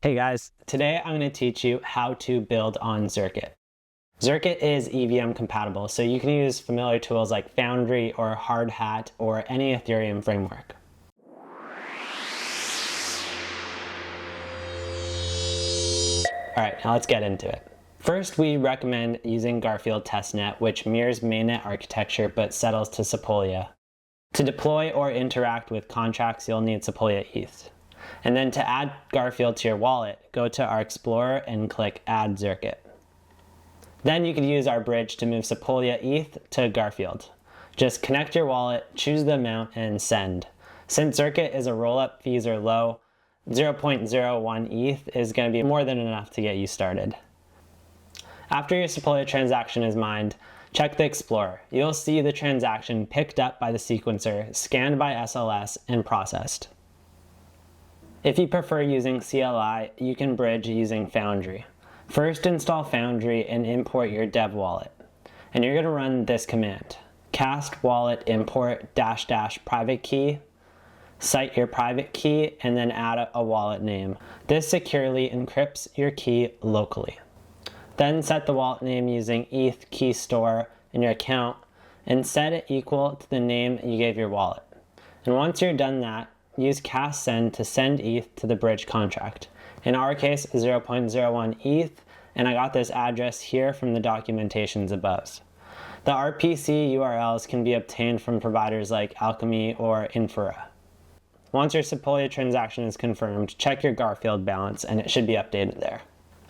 Hey guys, today I'm going to teach you how to build on Zircuit. Zircuit is EVM compatible, so you can use familiar tools like Foundry or Hard Hat or any Ethereum framework. Alright, now let's get into it. First, we recommend using Garfield Testnet, which mirrors mainnet architecture but settles to Sepolia. To deploy or interact with contracts, you'll need Sepolia ETH. And then to add Garfield to your wallet, go to our Explorer and click Add Zircuit. Then you can use our bridge to move Sepolia ETH to Garfield. Just connect your wallet, choose the amount, and send. Since Zircuit is a rollup, fees are low, 0.01 ETH is going to be more than enough to get you started. After your Sepolia transaction is mined, check the Explorer. You'll see the transaction picked up by the sequencer, scanned by SLS, and processed. If you prefer using CLI, you can bridge using Foundry. First, install Foundry and import your dev wallet. And you're going to run this command: cast wallet import -- private key, cite your private key, and then add a wallet name. This securely encrypts your key locally. Then set the wallet name using ETH key store in your account and set it equal to the name you gave your wallet. And once you're done that, use cast send to send ETH to the bridge contract. In our case, 0.01 ETH, and I got this address here from the documentations above. The RPC URLs can be obtained from providers like Alchemy or Infura. Once your Sepolia transaction is confirmed, check your Garfield balance and it should be updated there.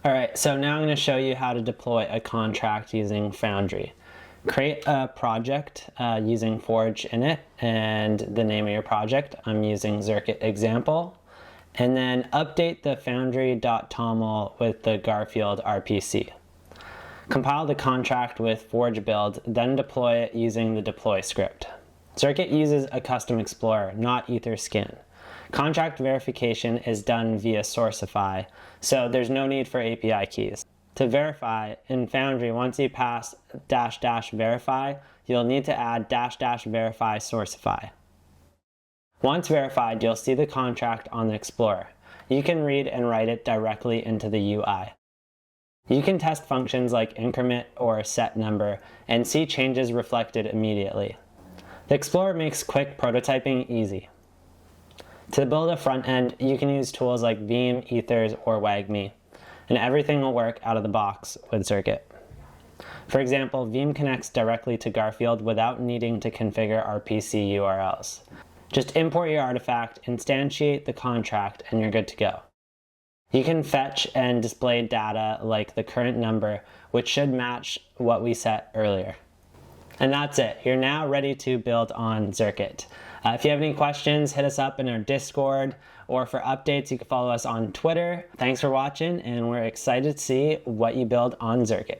Alright, so now I'm going to show you how to deploy a contract using Foundry. Create a project using Forge in it and the name of your project. I'm using Zircuit example. And then update the foundry.toml with the Garfield RPC. Compile the contract with Forge build, then deploy it using the deploy script. Zircuit uses a custom explorer, not Etherskin. Contract verification is done via Sourceify, so there's no need for API keys. To verify, in Foundry, once you pass -- verify, you'll need to add -- verify Sourceify. Once verified, you'll see the contract on the Explorer. You can read and write it directly into the UI. You can test functions like increment or set number and see changes reflected immediately. The Explorer makes quick prototyping easy. To build a front end, you can use tools like Veeam, Ethers, or Wagme, and everything will work out of the box with Zircuit. For example, Veeam connects directly to Garfield without needing to configure RPC URLs. Just import your artifact, instantiate the contract, and you're good to go. You can fetch and display data like the current number, which should match what we set earlier. And that's it. You're now ready to build on Zircuit. If you have any questions, hit us up in our Discord, or for updates, you can follow us on Twitter. Thanks for watching, and we're excited to see what you build on Zircuit.